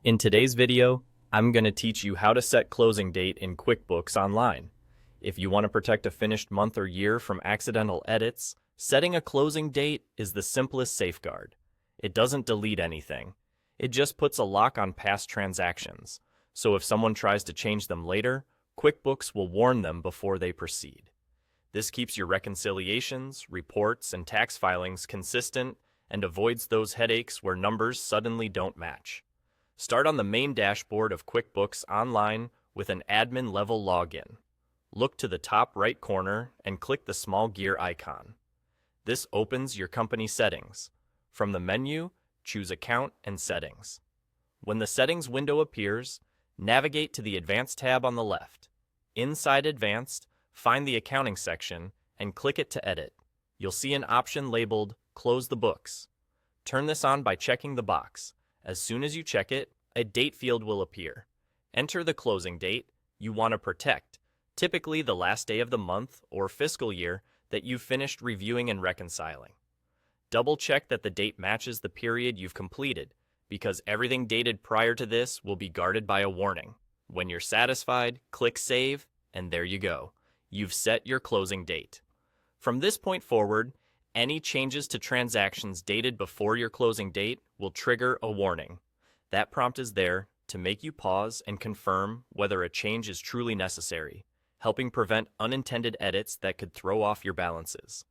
In today's video, I'm going to teach you how to set closing date in QuickBooks Online. If you want to protect a finished month or year from accidental edits, setting a closing date is the simplest safeguard. It doesn't delete anything. It just puts a lock on past transactions, so if someone tries to change them later, QuickBooks will warn them before they proceed. This keeps your reconciliations, reports, and tax filings consistent and avoids those headaches where numbers suddenly don't match. Start on the main dashboard of QuickBooks Online with an admin-level login. Look to the top right corner and click the small gear icon. This opens your company settings. From the menu, choose Account and Settings. When the Settings window appears, navigate to the Advanced tab on the left. Inside Advanced, find the Accounting section and click it to edit. You'll see an option labeled Close the Books. Turn this on by checking the box. As soon as you check it, a date field will appear. Enter the closing date you want to protect, typically the last day of the month or fiscal year that you've finished reviewing and reconciling. Double-check that the date matches the period you've completed, because everything dated prior to this will be guarded by a warning. When you're satisfied, click Save, and there you go. You've set your closing date. From this point forward, any changes to transactions dated before your closing date will trigger a warning. That prompt is there to make you pause and confirm whether a change is truly necessary, helping prevent unintended edits that could throw off your balances.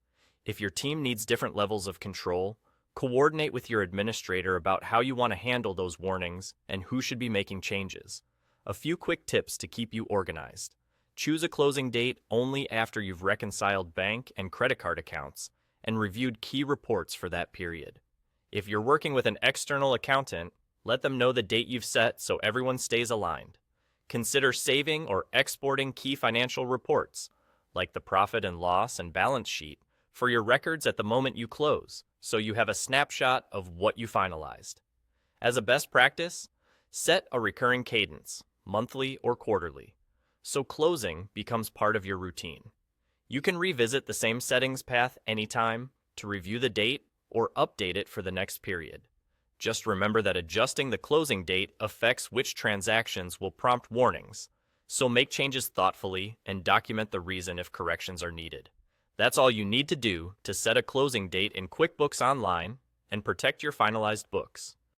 If your team needs different levels of control, coordinate with your administrator about how you want to handle those warnings and who should be making changes. A few quick tips to keep you organized. Choose a closing date only after you've reconciled bank and credit card accounts and reviewed key reports for that period. If you're working with an external accountant, let them know the date you've set so everyone stays aligned. Consider saving or exporting key financial reports, like the profit and loss and balance sheet, for your records at the moment you close, so you have a snapshot of what you finalized. As a best practice, set a recurring cadence, monthly or quarterly, so closing becomes part of your routine. You can revisit the same settings path anytime to review the date or update it for the next period. Just remember that adjusting the closing date affects which transactions will prompt warnings, so make changes thoughtfully and document the reason if corrections are needed. That's all you need to do to set a closing date in QuickBooks Online and protect your finalized books.